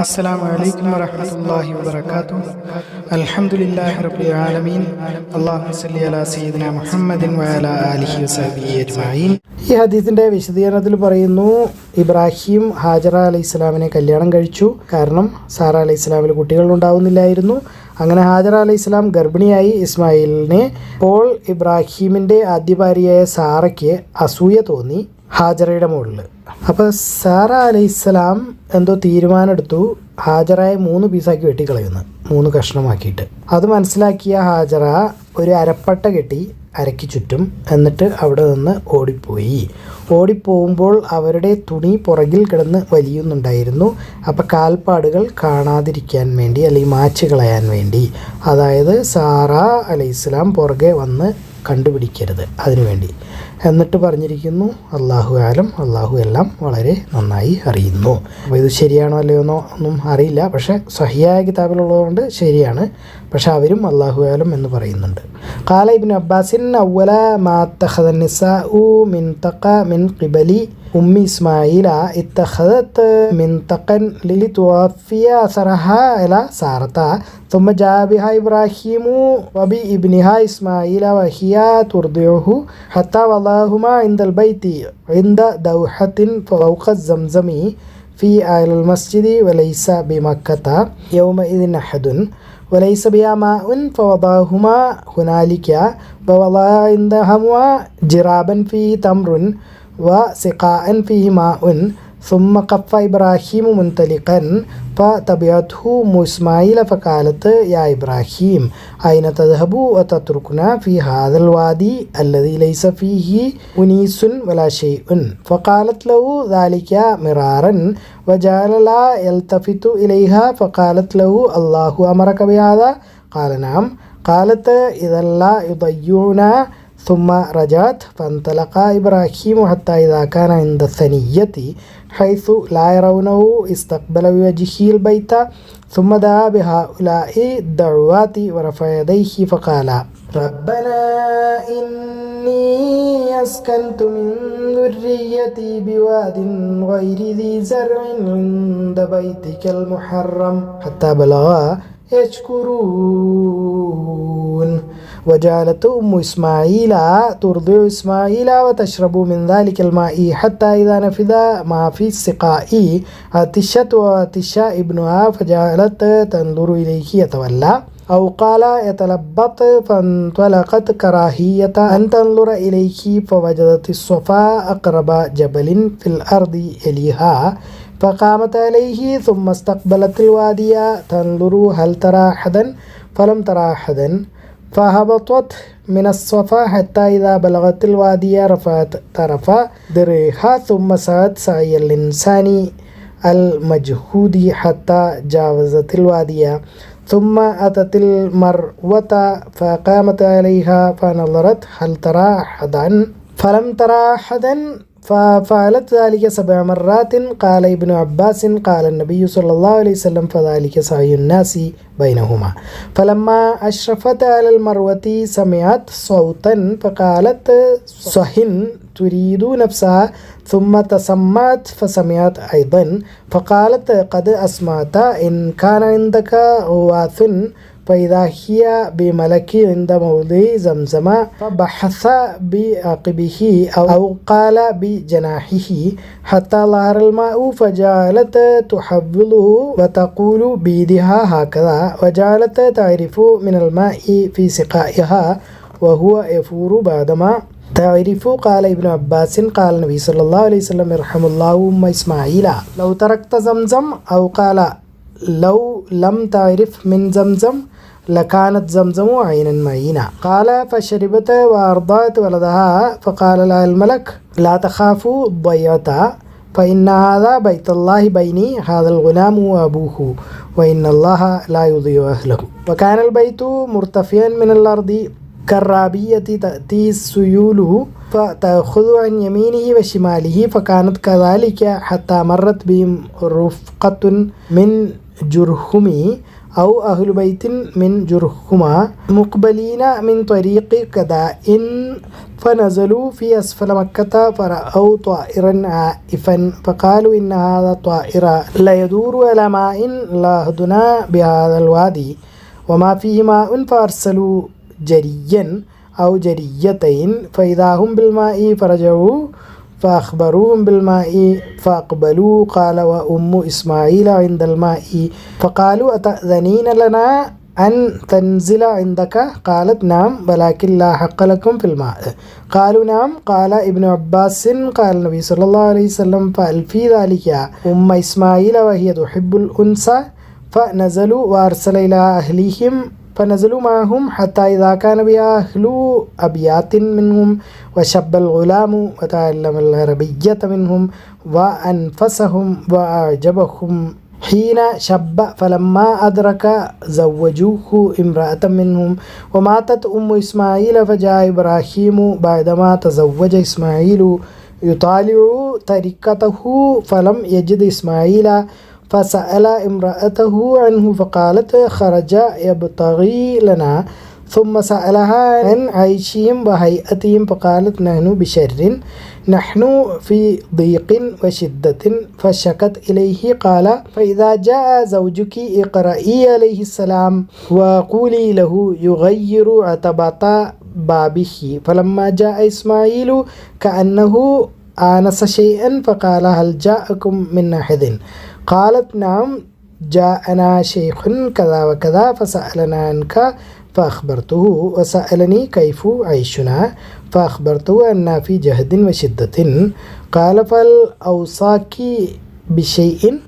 അസ്സലാമു അലൈക്കും വറഹ്മത്തുള്ളാഹി വബറകാതുഹു. അൽഹംദുലില്ലാഹി റബ്ബിൽ ആലമീൻ. അല്ലാഹുമ്മ സ്വല്ലി അലാ സയ്യിദിനാ മുഹമ്മദിൻ വഅലാ ആലിഹി വസഹ്ബിഹി അജ്മഈൻ. ഈ ഹദീസിന്റെ വിശദീകരണത്തിൽ പറയുന്നു, ഇബ്രാഹിം ഹാജറ അലൈഹിസ്സലാമിനെ കല്യാണം കഴിച്ചു. കാരണം സാറ അലൈഹിസ്സലാമിന് കുട്ടികൾ ഉണ്ടാവുന്നില്ലായിരുന്നു. അങ്ങനെ ഹാജറ അലൈഹിസ്സലാം ഗർഭിണിയായി ഇസ്മായിലിനെ. അപ്പോൾ ഇബ്രാഹിമിൻ്റെ ആദ്യ ഭാര്യയായ സാറയ്ക്ക് അസൂയ തോന്നി ഹാജറയുടെ മുകളിൽ. അപ്പോൾ സാറ അലൈഹിസ്സലാം എന്തോ തീരുമാനമെടുത്തു, ഹാജറയെ 3 പീസാക്കി വെട്ടിക്കളയുന്നു, 3 കഷ്ണമാക്കിയിട്ട്. അത് മനസ്സിലാക്കിയ ഹാജറ ഒരു അരപ്പട്ട കെട്ടി അരയ്ക്ക് ചുറ്റും, എന്നിട്ട് അവിടെ നിന്ന് ഓടിപ്പോകുമ്പോൾ അവരുടെ തുണി പുറകിൽ കിടന്ന് വലിയുന്നുണ്ടായിരുന്നു. അപ്പോൾ കാൽപ്പാടുകൾ കാണാതിരിക്കാൻ വേണ്ടി, അല്ലെങ്കിൽ മാച്ച് കളയാൻ വേണ്ടി, അതായത് സാറ അലൈഹിസ്സലാം പുറകെ വന്ന് കണ്ടുപിടിക്കരുത് അതിനുവേണ്ടി. എന്നിട്ട് പറഞ്ഞിരിക്കുന്നു, അള്ളാഹു ആലം, അള്ളാഹു എല്ലാം വളരെ നന്നായി അറിയുന്നു. അപ്പോൾ ഇത് ശരിയാണോ അല്ലയോ എന്നോ ഒന്നും അറിയില്ല, പക്ഷേ സഹിയായ കിതാബിലുള്ളതുകൊണ്ട് ശരിയാണ്. പക്ഷെ അവരും അള്ളാഹു ആലം എന്ന് പറയുന്നുണ്ട്. ഖാല ഇബ്നു അബ്ബാസിൻ അവ്വല മാ തഖദ നിസാഉ മിൻതഖ മിൻ ഖിബലി ഉമ്മി ഇസ്മായില ഇത്തഖദത് മിൻതഖൻ ലിതുവഫിയ അസറഹ ഇല സാറത ثم جاء بها إبراهيم وبابنها إسماعيل وهي ترضعه حتى وضعهما عند البيت عند دوحة فوق الزمزم في أعلى المسجد وليس بمكة يومئذ أحد وليس بها ماء فوضعهما هنالك ووضع عندهما جرابا فيه تمر وسقاء فيه ماء ثم قف إبراهيم منطلقا فتبعته إسماعيل فقالت يا إبراهيم أين تذهب وتتركنا في هذا الوادي الذي ليس فيه أنيس ولا شيء؟ فقالت له ذلك مرارا وجعل لا يلتفت إليها. فقالت له الله أمرك بهذا؟ قال نعم. قالت إذا لا يضيعنا. ثم رجعت فانطلق إبراهيم حتى إذا كان عند الثنية حيث لا يرونه استقبل بوجهه البيت ثم دعا بهؤلاء الدعوات ورفع يديه فقال ربنا إني أسكنت من ذريتي بواد غير ذي زرع عند بيتك المحرم حتى بلغ يشكرون. وجعلت إسماعيل ترضع إسماعيل وتشرب من ذلك الماء حتى إذا نفذ ما في السقاء عطشت وعطش ابنها فجعلت تنظر إليه يتولى أو قال يتلبط فانطلقت كراهية أن تنظر إليه فوجدت الصفا أقرب جبل في الأرض إليها فقامت عليه ثم استقبلت الوادي تنظر هل ترى أحدا فلم ترى أحدا فهبطت من الصفا حتى إذا بلغت الوادي رفعت طرف درعها ثم سعت سعي الإنسان المجهود حتى جاوزت الوادي ثم أتت المروة فقامت عليها فنظرت هل ترى أحدا فلم ترى أحدا ففعلت ذلك 7 مرات. قال ابن عباس قال النبي صلى الله عليه وسلم فذلك سعي الناس بينهما. فلما أشرفت على المروة سمعت صوتا فقالت صهن تريد نفسها ثم تسمعت فسمعت أيضا فقالت قد أسمعت إن كان عندك غواث فإذا هي بملك عند موضع زمزم فبحث بعقبه أو قال بجناحه حتى ظهر الماء فجعلت تحوله وتقول بيدها هكذا وجعلت تعرف من الماء في سقائها وهو يفور بعدما تعرف. قال ابن عباس قال النبي صلى الله عليه وسلم يرحم الله أم إسماعيل لو تركت زمزم أو قال لو لم تعرف من زمزم لكانت زمزم عينا معينا. قال فشربت وأرضعت ولدها فقال لها الملك لا تخافوا ضيعتا فإن هذا بيت الله بيني هذا الغلام وأبوه وإن الله لا يضيع أهله. وكان البيت مرتفعا من الأرض كالرابية تأتي السيول فتأخذ عن يمينه وشماله فكانت كذلك حتى مرت بهم رفقة من جرهم أو أهل بيت من جرهما مقبلين من طريق كداء فنزلوا في أسفل مكة فرأوا طائرا عائفا فقالوا إن هذا الطائر لا يدور على ماء لا هدنا بهذا الوادي وما فيه ماء فأرسلوا جريا أو جريتين فإذا هم بالماء فرجعوا فأخبروهم بالماء فأقبلوا قال وأم إسماعيل عند الماء فقالوا أتأذنين لنا أن تنزل عندك قالت نعم ولكن لا حق لكم في الماء قالوا نعم قال ابن عباس قال النبي صلى الله عليه وسلم فألفي ذلك أم إسماعيل وهي تحب الأنثى فنزلوا وأرسل إلى أهلهم فنزلوا معهم حتى إذا كان بها أهل أبيات منهم وشب الغلام وتعلم العربية منهم وأنفسهم وأعجبهم حين شب فلما أدرك زوجوه امرأة منهم وماتت أم إسماعيل فجاء إبراهيم بعدما تزوج إسماعيل يطالع تركته فلم يجد إسماعيل فسأل امرأته عنه فقالت خرج يبتغي لنا ثم سألها عن عيشهم وهيئتهم فقالت نحن بشر نحن في ضيق وشدة فشكت إليه قال فإذا جاء زوجك اقرئي عليه السلام وقولي له يغير عتبة بابه فلما جاء إسماعيل كأنه آنس شيئا فقال هل جاءكم من أحد قالت نعم جاءنا شيخ كذا وكذا فسألنا عنك فأخبرته وسألني كيف عيشنا فأخبرته أننا في جهد وشدة قال فهل أوصاك بشيء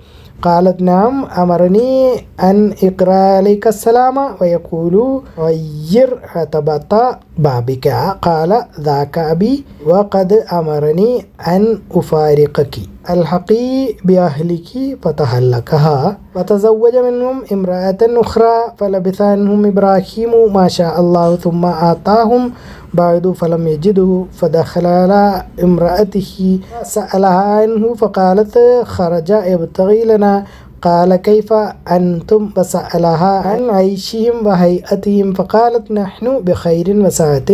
قالت نعم أمرني أن اقرأ عليك السلام ويقول غير عتبة بابك قال ذاك أبي وقد أمرني أن أفارقك الحقي بأهلك فتهلكها وتزوج منهم امرأة أخرى فلبث عنهم إبراهيم ما شاء الله ثم آتاهم بعد فلم يجده فدخل على امرأته سألها عنه فقالت خرج يبتغي لنا قال كيف أنتم وسألها عن عيشهم وهيئتهم فقالت نحن بخير وسعة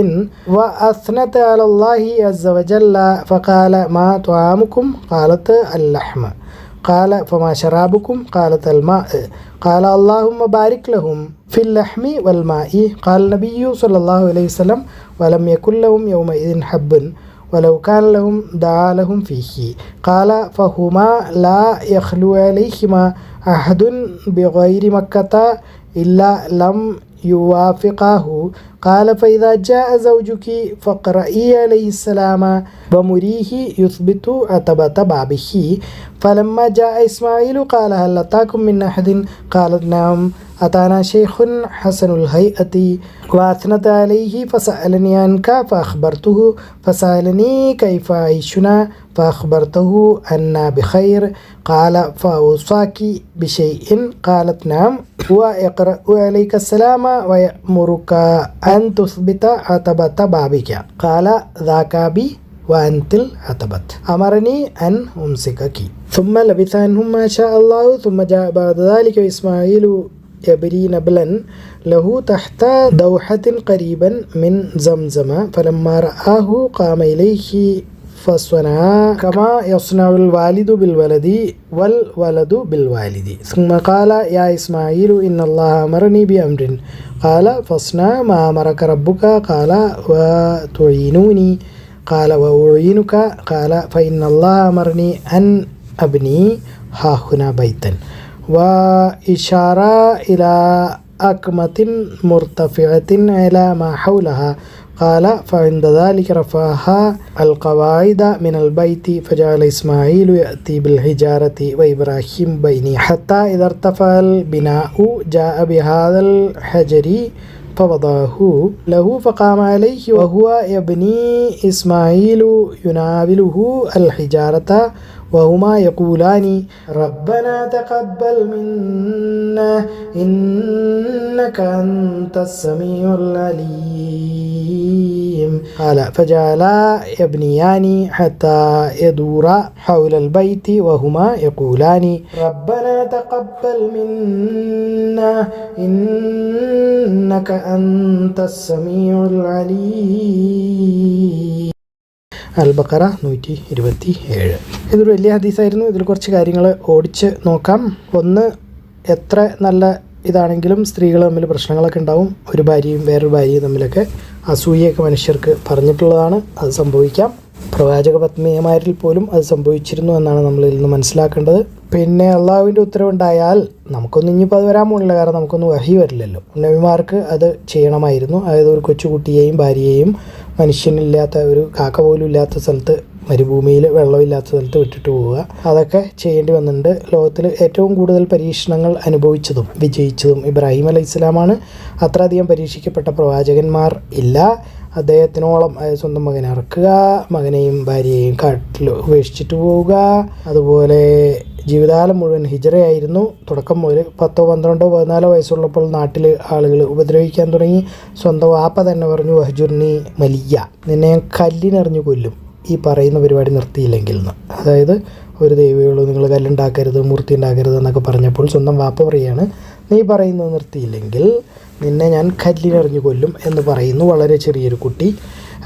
وأثنت على الله عز وجل فقال ما طعامكم قالت اللحم قال فما شرابكم قالت الماء قال اللهم بارك لهم في اللحم والماء قال النبي صلى الله عليه وسلم ولم يكن لهم يومئذ حب ولو كان لهم دعا لهم فيه قال فهما لا يخلو عليهما أحد بغير مكة إلا لم يوافقاه قال فإذا جاء زوجك فاقرئي عليه السلام ومريه يثبت عتبة بابه فلما جاء إسماعيل قال هل أتاكم من أحد قالت نعم أتانا شيخ حسن الهيئة وأثنت عليه فسألني عنك فأخبرته فسألني كيف عيشنا فأخبرته أنا بخير قال فأوصاك بشيء قالت نعم ويقرأ عليك السلام ويأمرك أن تثبت عتبة بابك قال ذاك أبي وأنت العتبة أمرني أن أمسكك ثم لبث عنهم ما شاء الله ثم جاء بعد ذلك إسماعيل يبري نبلا له تحت دوحة قريبا من زمزم فلما رآه قام إليه فصنع كما يصنع الوالد بالولد والولد بالوالد ثم قال يا إسماعيل إن الله أمرني بأمر قال فاصنع ما أمرك ربك قال وتعينوني قال وأعينك قال فإن الله أمرني أن أبني هاهنا بيتا وإشارة إلى أكمة مرتفعة على ما حولها قال فعند ذلك رفعها القواعد من البيت فجعل إسماعيل يأتي بالحجارة وإبراهيم بيني حتى إذا ارتفع البناء جاء بهذا الحجر فوضعه له فقام عليه وهو يبني إسماعيل يناوله الحجارة وهما يقولان ربنا تقبل منا إنك أنت السميع العليم عليهم قال فجعلا يبنيان حتى يدورا حول البيت وهما يقولان ربنا تقبل منا إنك أنت السميع العليم. അൽ-ബഖറ 127. ഇതൊരു വലിയ ഹദീസായിരുന്നു. ഇതിൽ കുറച്ച് കാര്യങ്ങൾ ഓടിച്ച് നോക്കാം. ഒന്ന്, എത്ര നല്ല ഇതാണെങ്കിലും സ്ത്രീകൾ തമ്മിൽ പ്രശ്നങ്ങളൊക്കെ ഉണ്ടാവും. ഒരു ഭാര്യയും വേറൊരു ഭാര്യയും തമ്മിലൊക്കെ അസൂയൊക്കെ മനുഷ്യർക്ക് പറഞ്ഞിട്ടുള്ളതാണ്. അത് സംഭവിക്കാം. പ്രവാചക പത്നിമാരിൽ പോലും അത് സംഭവിച്ചിരുന്നു എന്നാണ് നമ്മളിൽ നിന്ന് മനസ്സിലാക്കേണ്ടത്. പിന്നെ അള്ളാഹുവിൻ്റെ ഉത്തരവുണ്ടായാൽ നമുക്കൊന്നും ഇനിയിപ്പോൾ അത് വരാൻ പോകുന്നില്ല, കാരണം നമുക്കൊന്നും വഹി വരില്ലല്ലോ. നബിമാർക്ക് അത് ചെയ്യണമായിരുന്നു. അതായത് ഒരു കൊച്ചുകുട്ടിയെയും ഭാര്യയെയും മനുഷ്യനില്ലാത്ത ഒരു കാക്ക പോലും ഇല്ലാത്ത സ്ഥലത്ത്, മരുഭൂമിയിൽ വെള്ളമില്ലാത്ത സ്ഥലത്ത് വിട്ടിട്ട് പോവുക, അതൊക്കെ ചെയ്യേണ്ടി വന്നിട്ടുണ്ട്. ലോകത്തിൽ ഏറ്റവും കൂടുതൽ പരീക്ഷണങ്ങൾ അനുഭവിച്ചതും വിജയിച്ചതും ഇബ്രാഹിം അലൈഹിസ്സലാമാണ്. അത്രയധികം പരീക്ഷിക്കപ്പെട്ട പ്രവാചകന്മാർ ഇല്ല. അദ്ദേഹത്തിനോളം സ്വന്തം മകനെ ഇറക്കുക, മകനെയും ഭാര്യയെയും കാട്ടിൽ ഉപേക്ഷിച്ചിട്ട് പോവുക, അതുപോലെ ജീവിതകാലം മുഴുവൻ ഹിജറയായിരുന്നു. തുടക്കം മുതൽ 10, 12, 14 വയസ്സുള്ളപ്പോൾ നാട്ടിൽ ആളുകൾ ഉപദ്രവിക്കാൻ തുടങ്ങി. സ്വന്തം വാപ്പ തന്നെ പറഞ്ഞു വഹ്ജുർനി മലിയ, നിന്നെ ഞാൻ കല്ലിനെറിഞ്ഞു കൊല്ലും ഈ പറയുന്ന പരിപാടി നിർത്തിയില്ലെങ്കിൽ എന്ന്. അതായത് ഒരു ദൈവമുള്ളൂ, നിങ്ങൾ കല്ലുണ്ടാക്കരുത്, മൂർത്തി ഉണ്ടാക്കരുത് എന്നൊക്കെ പറഞ്ഞപ്പോൾ സ്വന്തം വാപ്പ പറയാണ് നീ പറയുന്നത് നിർത്തിയില്ലെങ്കിൽ നിന്നെ ഞാൻ കല്ലിനെറിഞ്ഞു കൊല്ലും എന്ന് പറയുന്നു. വളരെ ചെറിയൊരു കുട്ടി.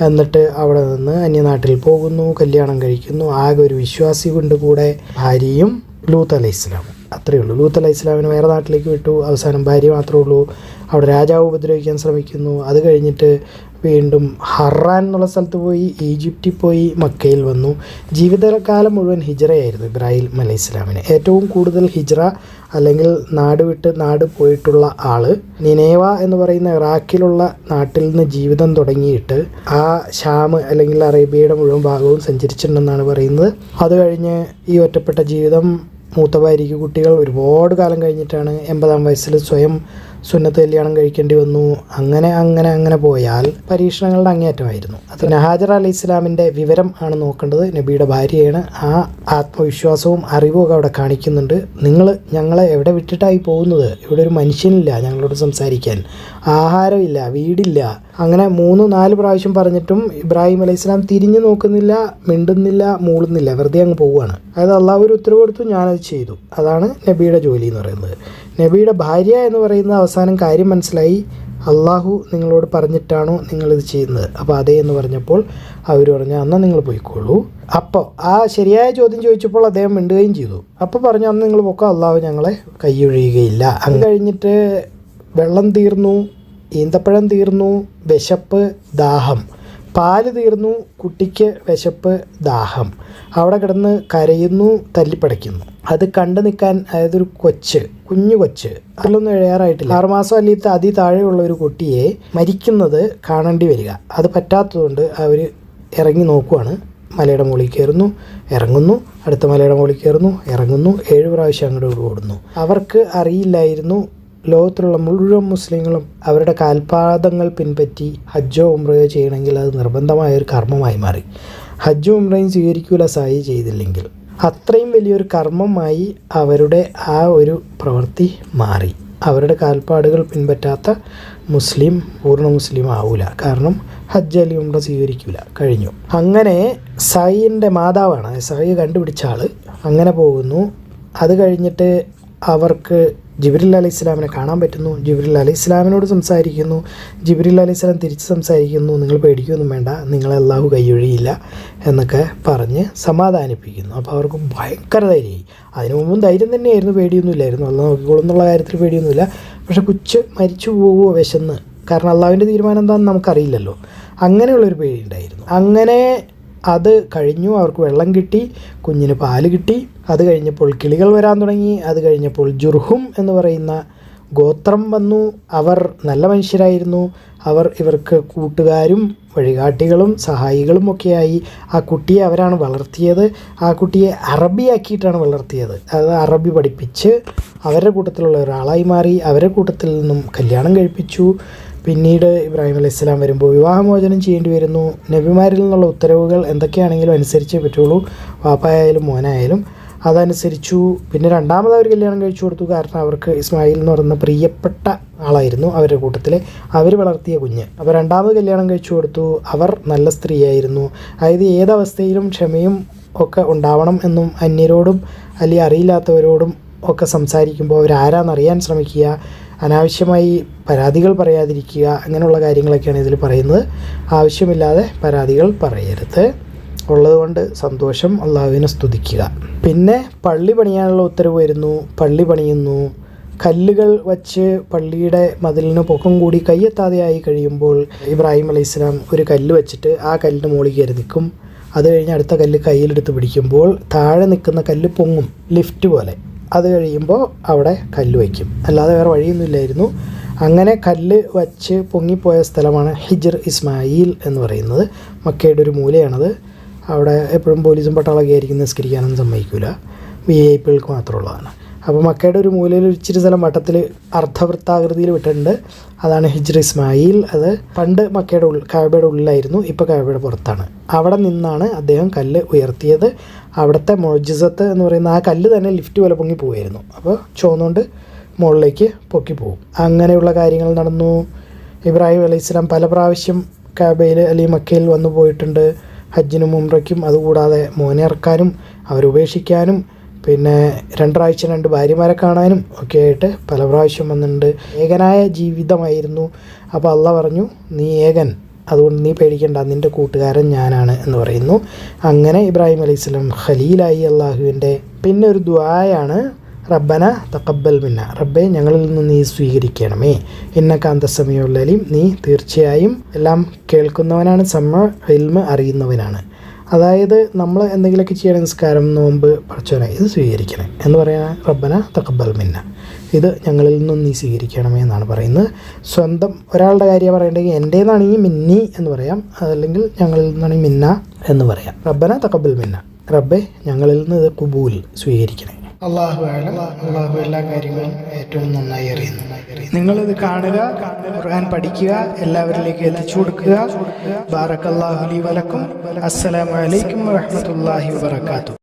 എന്നിട്ട് അവിടെ നിന്ന് അന്യനാട്ടിൽ പോകുന്നു, കല്യാണം കഴിക്കുന്നു. ആകെ ഒരു വിശ്വാസി കൊണ്ട് കൂടെ ഭാര്യയും ലൂത്ത് അലൈഹിസ്സലാം, അത്രയേ ഉള്ളൂ. ലൂത്ത് അലൈഹിസ്സലാമിനെ വേറെ നാട്ടിലേക്ക് വിട്ടു. അവസാനം ഭാര്യ മാത്രമേ ഉള്ളൂ. അവിടെ രാജാവ് ഉപദ്രവിക്കാൻ ശ്രമിക്കുന്നു. അത് കഴിഞ്ഞിട്ട് വീണ്ടും ഹറാൻ എന്നുള്ള സ്ഥലത്ത് പോയി, ഈജിപ്തിൽ പോയി, മക്കയിൽ വന്നു. ജീവിതകാലം മുഴുവൻ ഹിജ്റയായിരുന്നു ഇബ്രാഹിം അലൈഹിസ്സലാമിന്. ഏറ്റവും കൂടുതൽ ഹിജ്റ അല്ലെങ്കിൽ നാട് വിട്ട് നാട് പോയിട്ടുള്ള ആള് നിനേവ എന്ന് പറയുന്ന ഇറാഖിലുള്ള നാട്ടിൽ നിന്ന് ജീവിതം തുടങ്ങിയിട്ട് ആ ഷാം അല്ലെങ്കിൽ അറേബ്യയുടെ മുഴുവൻ ഭാഗവും സഞ്ചരിച്ചിട്ടുണ്ടെന്നാണ് പറയുന്നത്. അത് കഴിഞ്ഞ് ഈ ഒറ്റപ്പെട്ട ജീവിതം, മൂത്ത ഭാര്യയ്ക്ക് കുട്ടികൾ, ഒരുപാട് കാലം കഴിഞ്ഞിട്ടാണ് 80-ാം വയസ്സിൽ സ്വയം സുന്നത്ത് കല്യാണം കഴിക്കേണ്ടി വന്നു. അങ്ങനെ പോയാൽ പരീക്ഷണങ്ങളുടെ അങ്ങേയറ്റമായിരുന്നു. അത് ഹാജറ അലൈഹി ഇസ്ലാമിൻ്റെ വിവരം ആണ് നോക്കേണ്ടത്. നബിയുടെ ഭാര്യയാണ്. ആ ആത്മവിശ്വാസവും അറിവും ഒക്കെ അവിടെ കാണിക്കുന്നുണ്ട്. നിങ്ങൾ ഞങ്ങളെ എവിടെ വിട്ടിട്ടായി പോകുന്നത്? ഇവിടെ ഒരു മനുഷ്യനില്ല ഞങ്ങളോട് സംസാരിക്കാൻ, ആഹാരമില്ല, വീടില്ല. അങ്ങനെ 3-4 പ്രാവശ്യം പറഞ്ഞിട്ടും ഇബ്രാഹിം അലൈഹി ഇസ്ലാം തിരിഞ്ഞു നോക്കുന്നില്ല, മിണ്ടുന്നില്ല, മൂളുന്നില്ല, വെറുതെ അങ്ങ് പോവുകയാണ്. അതായത് അള്ളാഹു ഒരു ഉത്തരവ് കൊടുത്തു, ഞാനത് ചെയ്തു. അതാണ് നബിയുടെ ജോലി എന്ന് പറയുന്നത്. നബിയുടെ ഭാര്യ എന്ന് പറയുന്ന അവസാനം കാര്യം മനസ്സിലായി, അള്ളാഹു നിങ്ങളോട് പറഞ്ഞിട്ടാണോ നിങ്ങളിത് ചെയ്യുന്നത്? അപ്പോൾ അതേ എന്ന് പറഞ്ഞപ്പോൾ അവർ പറഞ്ഞു എന്നാൽ നിങ്ങൾ പോയിക്കോളൂ. അപ്പോൾ ആ ശരിയായ ചോദ്യം ചോദിച്ചപ്പോൾ അദ്ദേഹം മിണ്ടുകയും ചെയ്തു. അപ്പോൾ പറഞ്ഞു അന്ന് നിങ്ങൾ പൊക്കോ, അള്ളാഹു ഞങ്ങളെ കൈയൊഴിയുകയില്ല. അത് കഴിഞ്ഞിട്ട് വെള്ളം തീർന്നു, ഈന്തപ്പഴം തീർന്നു, വിശപ്പ്, ദാഹം. പാല് തീർന്നു, കുട്ടിക്ക് വിശപ്പ്, ദാഹം. അവിടെ കിടന്ന് കരയുന്നു, തല്ലിപ്പടയ്ക്കുന്നു. അത് കണ്ടു നിൽക്കാൻ, അതായത് ഒരു കുഞ്ഞു കൊച്ച് അതിലൊന്നും എഴുതാറായിട്ടില്ല, 6 മാസം അല്ലെങ്കിൽ അതി താഴെയുള്ള ഒരു കുട്ടിയെ മരിക്കുന്നത് കാണേണ്ടി വരിക. അത് പറ്റാത്തതുകൊണ്ട് അവർ ഇറങ്ങി നോക്കുവാണ്. മലയുടെ മുകളിൽ കയറുന്നു, ഇറങ്ങുന്നു, അടുത്ത മലയുടെ മുകളിൽ കയറുന്നു, ഇറങ്ങുന്നു, 7 പ്രാവശ്യം അങ്ങോട്ട് ഓടുന്നു. അവർക്ക് അറിയില്ലായിരുന്നു ലോകത്തിലുള്ള മുഴുവൻ മുസ്ലിങ്ങളും അവരുടെ കാൽപാദങ്ങൾ പിൻപറ്റി ഹജ്ജോ ഉംറയോ ചെയ്യണമെങ്കിൽ അത് നിർബന്ധമായൊരു കർമ്മമായി മാറി. ഹജ്ജും ഉംറയും സ്വീകരിക്കൂല സായി ചെയ്തില്ലെങ്കിൽ. അത്രയും വലിയൊരു കർമ്മമായി അവരുടെ ആ ഒരു പ്രവൃത്തി മാറി. അവരുടെ കാൽപ്പാടുകൾ പിൻപറ്റാത്ത മുസ്ലിം പൂർണ്ണ മുസ്ലിം ആവൂല, കാരണം ഹജ്ജ് അല്ലെങ്കിൽ ഉംറ സ്വീകരിക്കൂല. കഴിഞ്ഞു. അങ്ങനെ സായിൻ്റെ മാതാവാണ്, സായി കണ്ടുപിടിച്ച ആൾ. അങ്ങനെ പോകുന്നു. അത് കഴിഞ്ഞിട്ട് അവർക്ക് ജിബ്രീൽ അലൈഹി ഇസ്ലാമിനെ കാണാൻ പറ്റുന്നു. ജിബ്രീൽ അലൈഹി ഇസ്ലാമിനോട് സംസാരിക്കുന്നു. ജിബ്രീൽ അലൈഹി ഇസ്ലാം തിരിച്ച് സംസാരിക്കുന്നു, നിങ്ങൾ പേടിക്കുകയൊന്നും വേണ്ട, നിങ്ങളെ അല്ലാഹു കൈയൊഴിയില്ല എന്നൊക്കെ പറഞ്ഞ് സമാധാനിപ്പിക്കുന്നു. അപ്പോൾ അവർക്ക് ഭയങ്കര ധൈര്യമായി. അതിനു മുമ്പും ധൈര്യം തന്നെയായിരുന്നു, പേടിയൊന്നും ഇല്ലായിരുന്നു. അള്ളാഹ് നോക്കിക്കോളും എന്നുള്ള കാര്യത്തിൽ പേടിയൊന്നുമില്ല. പക്ഷെ കൊച്ച് മരിച്ചു പോവുമോ വിശന്ന്, കാരണം അള്ളാഹുവിൻ്റെ തീരുമാനം എന്താണെന്ന് നമുക്കറിയില്ലല്ലോ. അങ്ങനെയുള്ളൊരു പേടിയുണ്ടായിരുന്നു. അങ്ങനെ അത് കഴിഞ്ഞു. അവർക്ക് വെള്ളം കിട്ടി, കുഞ്ഞിന് പാല് കിട്ടി. അത് കഴിഞ്ഞപ്പോൾ കിളികൾ വരാൻ തുടങ്ങി. അത് കഴിഞ്ഞപ്പോൾ ജുർഹും എന്ന് പറയുന്ന ഗോത്രം വന്നു. അവർ നല്ല മനുഷ്യരായിരുന്നു. അവർ ഇവർക്ക് കൂട്ടുകാരും വഴികാട്ടികളും സഹായികളും ഒക്കെയായി. ആ കുട്ടിയെ അവരാണ് വളർത്തിയത്. ആ കുട്ടിയെ അറബിയാക്കിയിട്ടാണ് വളർത്തിയത്. അത് അറബി പഠിപ്പിച്ച് അവരുടെ കൂട്ടത്തിലുള്ള ഒരാളായി മാറി. അവരുടെ കൂട്ടത്തിൽ നിന്നും കല്യാണം കഴിപ്പിച്ചു. പിന്നീട് ഇബ്രാഹിം അലൈഹി ഇസ്ലാം വരുമ്പോൾ വിവാഹമോചനം ചെയ്യേണ്ടി വരുന്നു. നബിമാരിൽ നിന്നുള്ള ഉത്തരവുകൾ എന്തൊക്കെയാണെങ്കിലും അനുസരിച്ചേ പറ്റുള്ളൂ, വാപ്പായാലും മോനായാലും. അതനുസരിച്ചു. പിന്നെ രണ്ടാമത് അവർ കല്യാണം കഴിച്ചു കൊടുത്തു. കാരണം അവർക്ക് ഇസ്മായിൽ എന്ന് പറയുന്ന പ്രിയപ്പെട്ട ആളായിരുന്നു അവരുടെ കൂട്ടത്തിൽ, അവർ വളർത്തിയ കുഞ്ഞ്. അപ്പോൾ രണ്ടാമത് കല്യാണം കഴിച്ചു കൊടുത്തു. അവർ നല്ല സ്ത്രീയായിരുന്നു. അതായത് ഏതവസ്ഥയിലും ക്ഷമയും ഒക്കെ ഉണ്ടാവണം എന്നും അന്യരോടും അല്ലെങ്കിൽ അറിയില്ലാത്തവരോടും ഒക്കെ സംസാരിക്കുമ്പോൾ അവരാരാന്നറിയാൻ ശ്രമിക്കുക, അനാവശ്യമായി പരാതികൾ പറയാതിരിക്കുക, അങ്ങനെയുള്ള കാര്യങ്ങളൊക്കെയാണ് ഇതിൽ പറയുന്നത്. ആവശ്യമില്ലാതെ പരാതികൾ പറയരുത്. ഉള്ളതുകൊണ്ട് സന്തോഷം, അള്ളാഹുവിനെ സ്തുതിക്കുക. പിന്നെ പള്ളി പണിയാനുള്ള ഉത്തരവ് വരുന്നു. പള്ളി പണിയുന്നു. കല്ലുകൾ വച്ച് പള്ളിയുടെ മതിലിന് പൊക്കം കൂടി കയ്യെത്താതെയായി കഴിയുമ്പോൾ ഇബ്രാഹിം അലൈഹിസ്സലാം ഒരു കല്ല് വെച്ചിട്ട് ആ കല്ലിന് മുകളിൽ കയറി നിൽക്കും. അത് കഴിഞ്ഞ് അടുത്ത കല്ല് കയ്യിലെടുത്ത് പിടിക്കുമ്പോൾ താഴെ നിൽക്കുന്ന കല്ല് പൊങ്ങും, ലിഫ്റ്റ് പോലെ. അത് കഴിയുമ്പോൾ അവിടെ കല്ല് വയ്ക്കും. അല്ലാതെ വേറെ വഴിയൊന്നുമില്ലായിരുന്നു. അങ്ങനെ കല്ല് വച്ച് പൊങ്ങിപ്പോയ സ്ഥലമാണ് ഹിജ്ർ ഇസ്മായിൽ എന്ന് പറയുന്നത്. മക്കയുടെ ഒരു മൂലയാണത്. അവിടെ എപ്പോഴും പോലീസും പട്ടാളമൊക്കെ ആയിരിക്കും, നിസ്കരിക്കാനൊന്നും സമ്മതിക്കില്ല, VIP മാത്രമുള്ളതാണ്. അപ്പോൾ മക്കയുടെ ഒരു മൂലയിൽ ഇച്ചിരി സ്ഥലം വട്ടത്തിൽ അർദ്ധവൃത്താകൃതിയിൽ വിട്ടിട്ടുണ്ട്. അതാണ് ഹിജ്ർ ഇസ്മായിൽ. അത് പണ്ട് മക്കയുടെ കഅബയുടെ ഉള്ളിലായിരുന്നു, ഇപ്പോൾ കഅബയുടെ പുറത്താണ്. അവിടെ നിന്നാണ് അദ്ദേഹം കല്ല് ഉയർത്തിയത്. അവിടുത്തെ മുഅ്ജിസത്ത് എന്ന് പറയുന്ന ആ കല്ല് തന്നെ ലിഫ്റ്റ് പോലെ പൊങ്ങി പോവുമായിരുന്നു. അപ്പോൾ ചുവന്നുകൊണ്ട് മുകളിലേക്ക് പൊക്കി പോകും. അങ്ങനെയുള്ള കാര്യങ്ങൾ നടന്നു. ഇബ്രാഹിം അലൈഹിസ്സലാം പല പ്രാവശ്യം കഅബയിൽ അല്ലെങ്കിൽ മക്കയിൽ വന്നു പോയിട്ടുണ്ട്, ഹജ്ജിനും ഉംറയ്ക്കും. അതുകൂടാതെ മോനെ ഇറക്കാനും അവരുപേക്ഷിക്കാനും പിന്നെ 2 പ്രാവശ്യം 2 ഭാര്യമാരെ കാണാനും ഒക്കെ ആയിട്ട് പല പ്രാവശ്യം വന്നിട്ടുണ്ട്. ഏകനായ ജീവിതമായിരുന്നു. അപ്പോൾ അള്ളാഹ് പറഞ്ഞു, നീ ഏകൻ, അതുകൊണ്ട് നീ പേടിക്കേണ്ട, നിൻ്റെ കൂട്ടുകാരൻ ഞാനാണ് എന്ന് പറയുന്നു. അങ്ങനെ ഇബ്രാഹിം അലൈഹിസ്സലാം ഖലീലായി അള്ളാഹുവിൻ്റെ. പിന്നെ ഒരു ദുആയാണ് റബ്ബന തഖബ്ബൽ മിന്ന, റബ്ബേ ഞങ്ങളിൽ നിന്ന് നീ സ്വീകരിക്കണമേ, ഇന്നക അന്ത സമീഉൽ അലീം, നീ തീർച്ചയായും എല്ലാം കേൾക്കുന്നവനാണ്, ഇൽമ അറിയുന്നവനാണ്. അതായത് നമ്മൾ എന്തെങ്കിലുമൊക്കെ ചെയ്യണം, നിസ്കാരം, നോമ്പ്, പഠിച്ചോനെ ഇത് സ്വീകരിക്കണേ എന്ന് പറയാൻ റബ്ബന തഖബ്ബൽ മിന്ന, ഇത് ഞങ്ങളിൽ നിന്നും നീ സ്വീകരിക്കണമേ എന്നാണ് പറയുന്നത്. സ്വന്തം ഒരാളുടെ കാര്യം പറയണമെങ്കിൽ എൻ്റേന്നാണെങ്കിൽ മിന്നി എന്ന് പറയാം, അതല്ലെങ്കിൽ ഞങ്ങളിൽ നിന്നാണെങ്കിൽ മിന്ന എന്ന് പറയാം. റബ്ബന തഖബ്ബൽ മിന്ന, റബ്ബെ ഞങ്ങളിൽ നിന്ന് ഇത് ഖുബൂൽ സ്വീകരിക്കണേ. അള്ളാഹു അഅലം. അള്ളാഹു എല്ലാ കാര്യങ്ങളും ഏറ്റവും നന്നായി അറിയുന്നു. നിങ്ങളിത് കാണുക, ഖുർആൻ പഠിക്കുക, എല്ലാവരിലേക്ക് എത്തിച്ചു കൊടുക്കുക. ബാറക്കല്ലാഹു ലി വലക്കും. അസ്സലാമു അലൈക്കും വറഹ്മത്തുള്ളാഹി വബറകാതുഹു.